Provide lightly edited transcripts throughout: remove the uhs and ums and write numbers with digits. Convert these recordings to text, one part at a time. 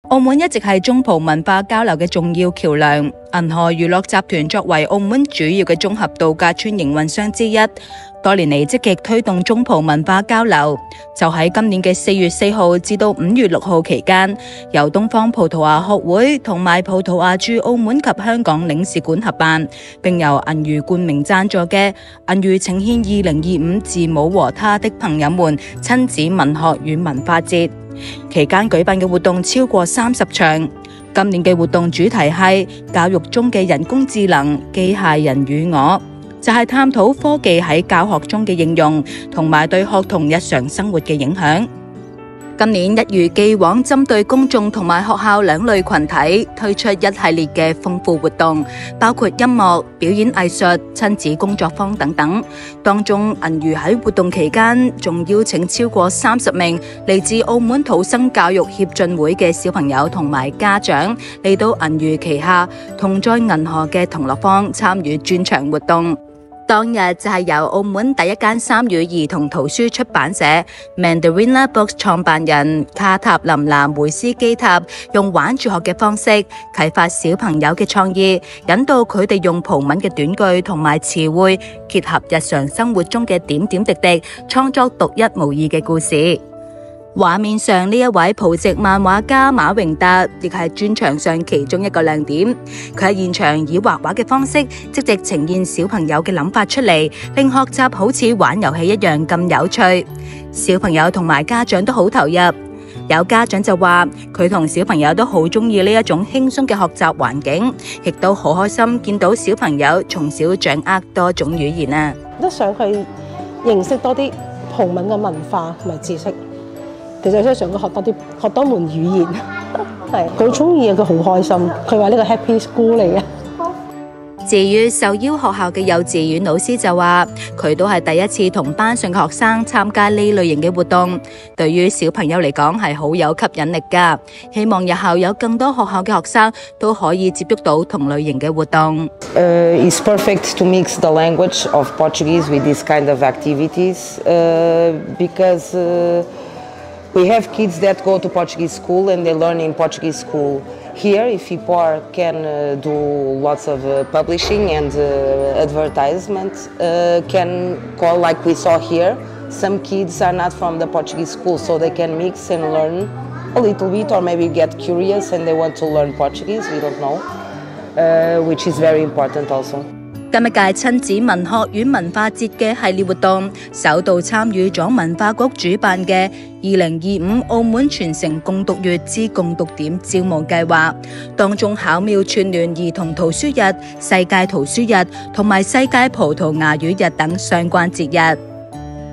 澳門一直係中葡文化交流嘅重要橋樑。銀河娛樂集團作為澳門主要嘅綜合度假村營運商之一，多年嚟積極推動中葡文化交流。就喺今年嘅4月4號至到5月6號期間，由東方葡萄牙學會同埋葡萄牙駐澳門及香港領事館合辦，並由銀娛冠名贊助嘅銀娛呈獻2025字母和他的朋友們親子文學與文化節。期間舉辦嘅活動超過30場。今年嘅活動主題係教育中嘅人工智能、機械人與我，就係探討科技喺教學中嘅應用，同埋對學童日常生活嘅影響。今年一如既往，針對公眾同埋學校兩類群體推出一系列嘅豐富活動，包括音樂、表演藝術、親子工作坊等等。當中，銀娛喺活動期間仲邀請超過30名嚟自澳門土生教育協進會嘅小朋友同埋家長嚟到銀娛旗下同在銀河嘅同樂坊參與專場活動。當日就係由澳門第一間3語兒童圖書出版社 Mandarina Books 創辦人卡塔琳娜梅斯基塔，用玩住學嘅方式啟發小朋友嘅創意，引導佢哋用葡文嘅短句同埋詞彙，結合日常生活中嘅點點滴滴，創作獨一無二嘅故事。畫面上呢一位葡籍漫畫家馬榮達，亦係專場上其中一個亮點。佢喺現場以畫畫嘅方式，積極呈現小朋友嘅諗法出嚟，令學習好似玩遊戲一樣咁有趣。小朋友同埋家長都好投入。有家長就話，佢同小朋友都好中意呢一種輕鬆嘅學習環境，亦都好開心見到小朋友從小掌握多種語言啊！都想去認識多啲葡文嘅文化同埋知識。其實想學多門語言，係佢中意啊！佢好開心，佢話呢個 Happy School 嚟嘅。至於受邀學校嘅幼稚園老師就話，佢都係第一次同班上嘅學生參加呢類型嘅活動，對於小朋友嚟講係好有吸引力㗎。希望日後有更多學校嘅學生都可以接觸到同類型嘅活動。It's perfect to mix the language of Portuguese with this kind of activities because we have kids that go to Portuguese school and they learn in Portuguese school. Here, IFIPOR can do lots of publishing and advertisement, can call like we saw here. Some kids are not from the Portuguese school, so they can mix and learn a little bit, or maybe get curious and they want to learn Portuguese, we don't know, which is very important also. 今日屆親子文學與文化節嘅系列活動，首度參與咗文化局主辦嘅2025澳門全城共讀月之共讀點招募計劃，當中巧妙串聯兒童圖書日、世界圖書日同埋世界葡萄牙語日等相關節日。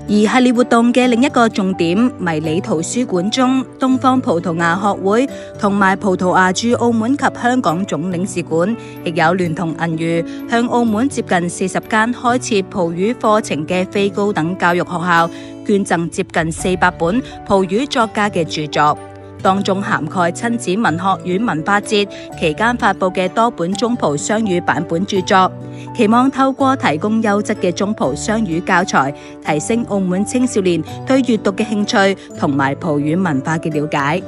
而系列活動嘅另一個重點，迷你圖書館中，東方葡萄牙學會同埋葡萄牙駐澳門及香港總領事館，亦有聯同銀娛向澳門接近40間開設葡語課程嘅非高等教育學校捐贈接近400本葡語作家嘅著作。當中涵蓋親子文學與文化節期間發佈嘅多本中葡雙語版本著作，期望透過提供優質嘅中葡雙語教材，提升澳門青少年對閱讀嘅興趣同埋葡語文化嘅了解。